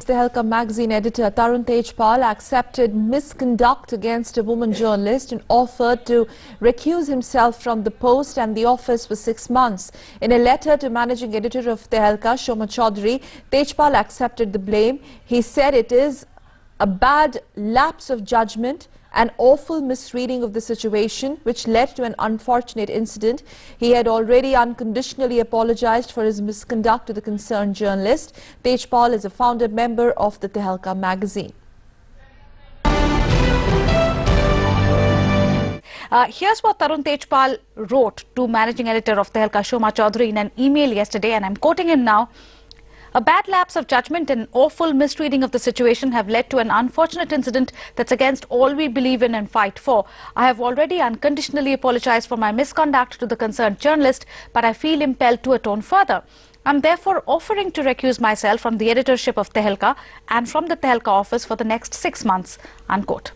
Tehelka magazine editor Tarun Tejpal accepted misconduct against a woman journalist and offered to recuse himself from the post and the office for 6 months. In a letter to managing editor of Tehelka, Shoma Chaudhary, Tejpal accepted the blame. He said it is a bad lapse of judgment, an awful misreading of the situation which led to an unfortunate incident. He had already unconditionally apologized for his misconduct to the concerned journalist. Tejpal is a founder member of the Tehelka magazine. Here's what Tarun Tejpal wrote to managing editor of Tehelka, Shoma Chaudhary, in an email yesterday, and I'm quoting him now. A bad lapse of judgment and awful misreading of the situation have led to an unfortunate incident that's against all we believe in and fight for. I have already unconditionally apologized for my misconduct to the concerned journalist, but I feel impelled to atone further. I'm therefore offering to recuse myself from the editorship of Tehelka and from the Tehelka office for the next 6 months, unquote.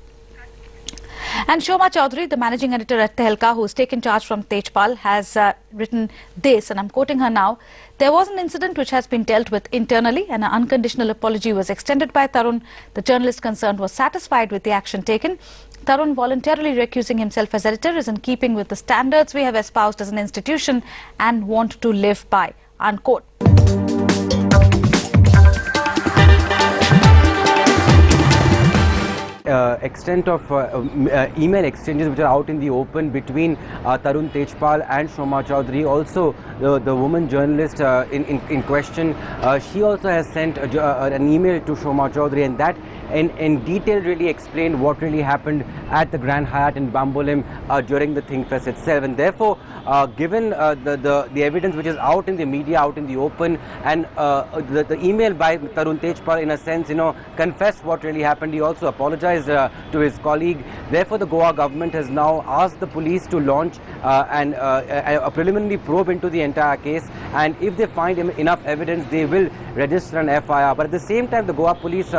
And Shoma Chaudhary, the managing editor at Tehelka, who's taken charge from Tejpal, has written this, and I'm quoting her now. There was an incident which has been dealt with internally, and an unconditional apology was extended by Tarun. The journalist concerned was satisfied with the action taken. Tarun voluntarily recusing himself as editor is in keeping with the standards we have espoused as an institution and want to live by, unquote. Extent of email exchanges which are out in the open between Tarun Tejpal and Shoma Chaudhary. Also, the woman journalist in question, she also has sent an email to Shoma Chaudhary, and that in detail really explained what really happened at the Grand Hyatt in Bambolim during the ThinkFest itself. And therefore, given the evidence which is out in the media, out in the open, and the email by Tarun Tejpal, in a sense, confessed what really happened. He also apologized to his colleague. Therefore, the Goa government has now asked the police to launch a preliminary probe into the entire case, and if they find enough evidence, they will register an FIR. But at the same time, the Goa police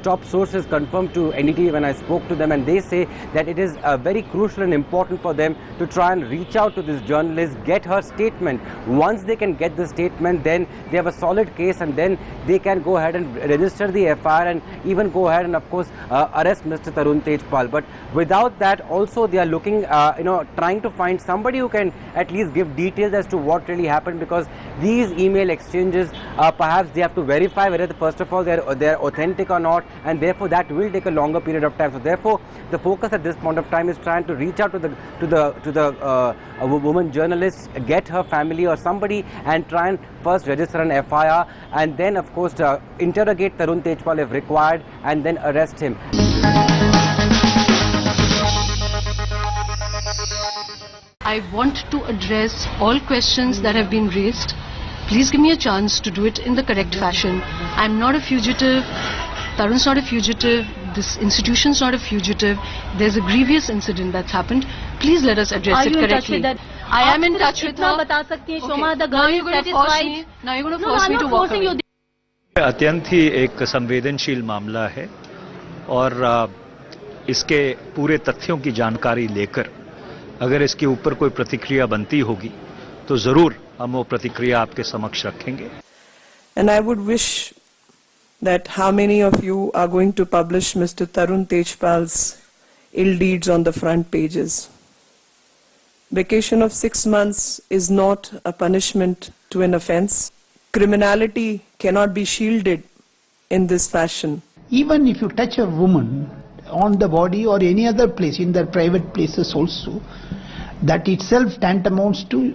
top sources confirmed to NDTV when I spoke to them, and they say that it is very crucial and important for them to try and reach out to this journalist, get her statement. Once they can get the statement, then they have a solid case, and then they can go ahead and register the FIR and even go ahead and, of course, arrest Mr. Tarun Tejpal. But without that, also they are looking, trying to find somebody who can at least give details as to what really happened, because these email exchanges, perhaps they have to verify whether, first of all, they're authentic or not, and therefore that will take a longer period of time. So therefore, the focus at this point of time is trying to reach out to the woman journalist, get her family or somebody, and try and first register an FIR, and then, of course, interrogate Tarun Tejpal if required, and then arrest him. I want to address all questions that have been raised. Please give me a chance to do it in the correct fashion. I'm not a fugitive. Tarun's not a fugitive. This institution's not a fugitive. There's a grievous incident that's happened. Please let us address it correctly. I am in touch with her. Okay. Now you're going to force me. Now you're going to force me to walk away. अत्यंत ही एक संवेदनशील मामला है, और इसके पूरे तथ्यों की जानकारी लेकर अगर इसके ऊपर कोई प्रतिक्रिया बनती होगी तो जरूर हम वो प्रतिक्रिया आपके समक्ष रखेंगे. And I would wish that how many of you are going to publish Mr. Tarun Tejpal's ill deeds on the front pages. Vacation of 6 months is not a punishment to an offense. Criminality cannot be shielded in this fashion. Even if you touch a woman on the body or any other place, in their private places also, that itself tantamounts to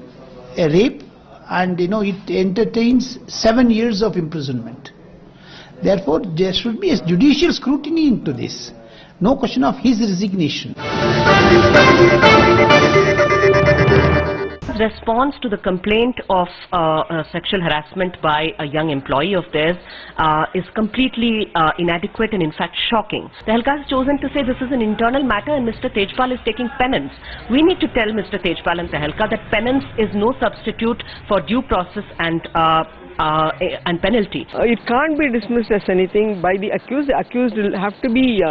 a rape, and it entertains 7 years of imprisonment. Therefore, there should be a judicial scrutiny into this. No question of his resignation. Response to the complaint of sexual harassment by a young employee of theirs is completely inadequate and in fact shocking. Tehelka has chosen to say this is an internal matter and Mr. Tejpal is taking penance. We need to tell Mr. Tejpal and Tehelka that penance is no substitute for due process and and penalty. It can't be dismissed as anything by the accused. The accused will have to be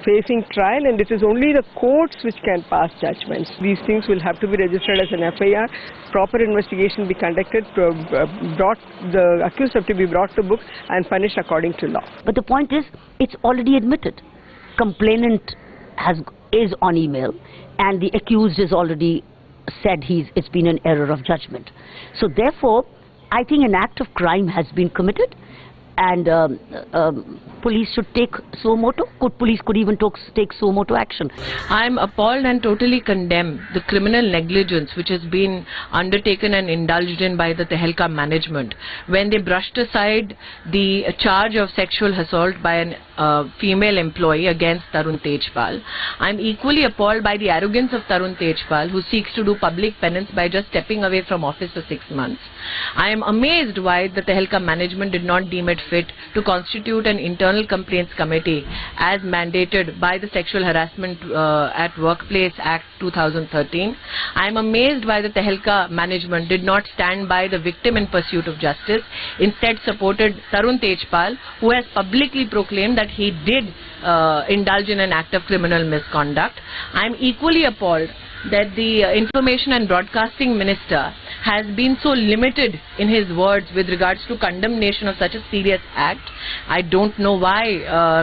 facing trial, and it is only the courts which can pass judgments. These things will have to be registered as an FIR, proper investigation be conducted, the accused have to be brought to book and punished according to law. But the point is, it's already admitted. Complainant is on email, and the accused is already said it's been an error of judgment. So therefore, I think an act of crime has been committed, and police should take suo motu. Police could even take suo motu action. I am appalled and totally condemn the criminal negligence which has been undertaken and indulged in by the Tehelka management when they brushed aside the charge of sexual assault by an female employee against Tarun Tejpal. I am equally appalled by the arrogance of Tarun Tejpal, who seeks to do public penance by just stepping away from office for 6 months. I am amazed why the Tehelka management did not deem it fit to constitute an internal complaints committee as mandated by the Sexual Harassment at Workplace Act 2013. I am amazed why the Tehelka management did not stand by the victim in pursuit of justice, instead supported Tarun Tejpal, who has publicly proclaimed that he did indulge in an act of criminal misconduct. I am equally appalled that the Information and Broadcasting Minister has been so limited in his words with regards to condemnation of such a serious act. I don't know why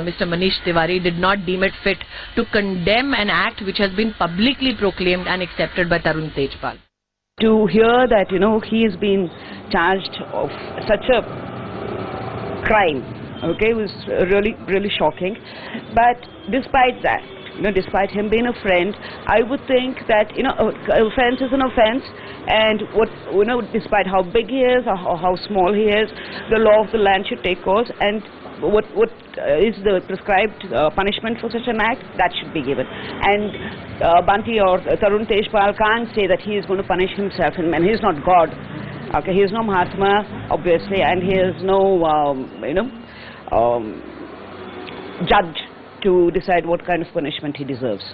Mr. Manish Tiwari did not deem it fit to condemn an act which has been publicly proclaimed and accepted by Tarun Tejpal. To hear that, he has been charged of such a crime, okay, was really shocking. But despite that, despite him being a friend, I would think that, offense is an offense, and despite how big he is or how small he is, the law of the land should take course, and what is the prescribed punishment for such an act, that should be given. And Banti or Tarun Tejpal can't say that he is going to punish himself, and he is not God. Okay, he is no Mahatma, obviously, and he is no, judge to decide what kind of punishment he deserves.